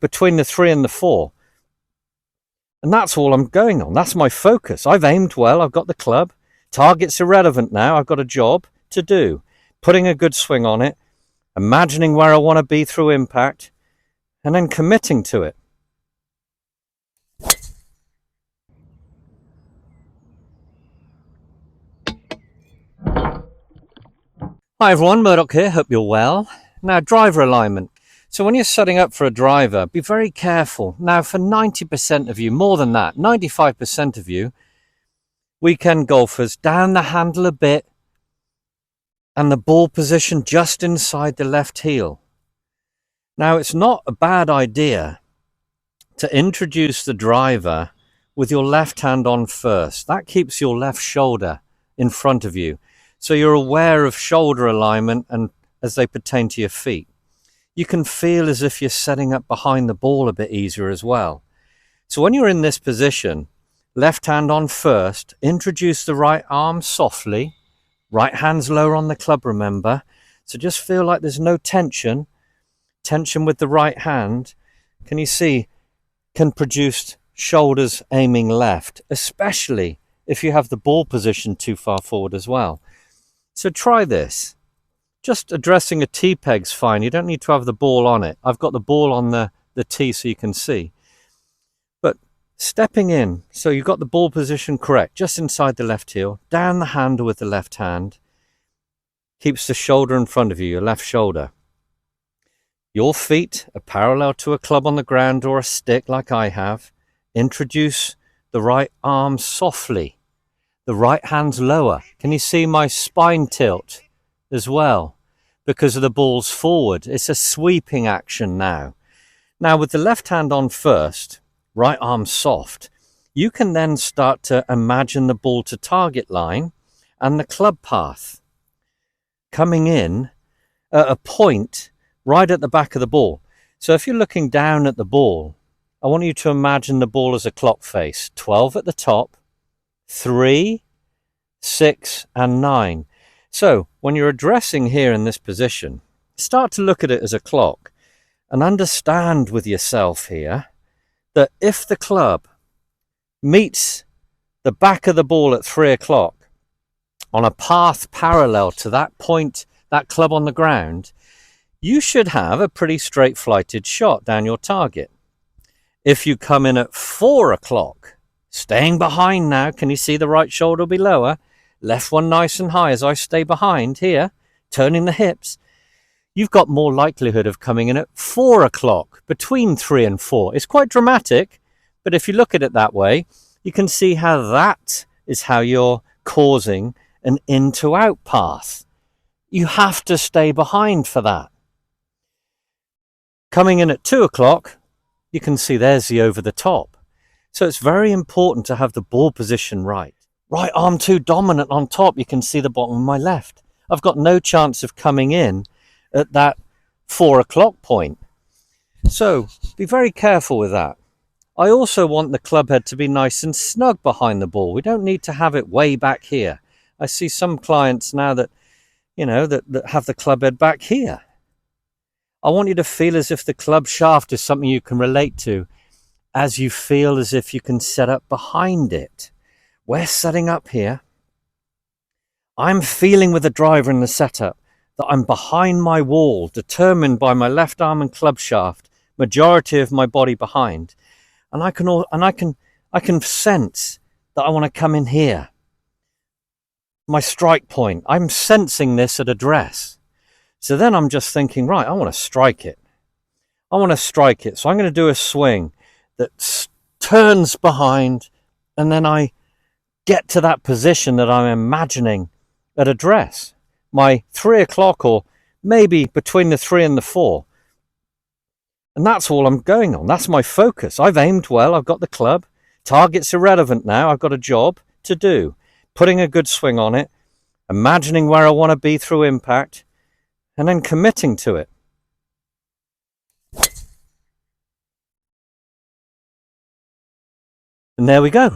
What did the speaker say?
between the 3 and the 4. And that's all I'm going on. That's my focus. I've aimed well. I've got the club. Target's irrelevant now. I've got a job to do. Putting a good swing on it, imagining where I want to be through impact, and then committing to it. Hi everyone, Murdoch here. Hope you're well. Now, driver alignment. So when you're setting up for a driver, be very careful. Now, for 90% of you, more than that, 95% of you, weekend golfers, down the handle a bit and the ball position just inside the left heel. Now, it's not a bad idea to introduce the driver with your left hand on first. That keeps your left shoulder in front of you, so you're aware of shoulder alignment and as they pertain to your feet. You can feel as if you're setting up behind the ball a bit easier as well. So when you're in this position, left hand on first, introduce the right arm softly, right hand's lower on the club, remember. So just feel like there's no tension with the right hand. Can you see, can produce shoulders aiming left, especially if you have the ball position too far forward as well. So try this. Just addressing a tee peg's fine. You don't need to have the ball on it. I've got the ball on the tee so you can see. But stepping in, so you've got the ball position correct, just inside the left heel, down the handle with the left hand, keeps the shoulder in front of you, your left shoulder. Your feet are parallel to a club on the ground or a stick like I have. Introduce the right arm softly. The right hand's lower. Can you see my spine tilt as well? Because of the ball's forward. It's a sweeping action now. Now with the left hand on first, right arm soft, you can then start to imagine the ball to target line and the club path coming in at a point right at the back of the ball. So if you're looking down at the ball, I want you to imagine the ball as a clock face. 12 at the top, 3, 6 and 9. So when you're addressing here in this position, start to look at it as a clock and understand with yourself here that if the club meets the back of the ball at 3 o'clock on a path parallel to that point, that club on the ground, you should have a pretty straight flighted shot down your target. If you come in at 4 o'clock, staying behind now, can you see the right shoulder will be lower? Left one nice and high as I stay behind here, turning the hips. You've got more likelihood of coming in at 4 o'clock, between 3 and 4. It's quite dramatic, but if you look at it that way, you can see how that is how you're causing an in to out path. You have to stay behind for that. Coming in at 2 o'clock, you can see there's the over the top. So it's very important to have the ball position right. Right arm too dominant on top, you can see the bottom of my left. I've got no chance of coming in at that 4 o'clock point. So be very careful with that. I also want the club head to be nice and snug behind the ball. We don't need to have it way back here. I see some clients now that, that have the club head back here. I want you to feel as if the club shaft is something you can relate to, as you feel as if you can set up behind it. We're setting up here. I'm feeling with the driver in the setup that I'm behind my wall, determined by my left arm and club shaft, majority of my body behind, and I can sense that I want to come in here. My strike point. I'm sensing this at address. So then I'm just thinking, right, I want to strike it. So I'm going to do a swing that turns behind, and then I get to that position that I'm imagining at address. My 3 o'clock or maybe between the 3 and the 4. And that's all I'm going on. That's my focus. I've aimed well. I've got the club. Target's irrelevant now. I've got a job to do. Putting a good swing on it, imagining where I want to be through impact, and then committing to it. And there we go.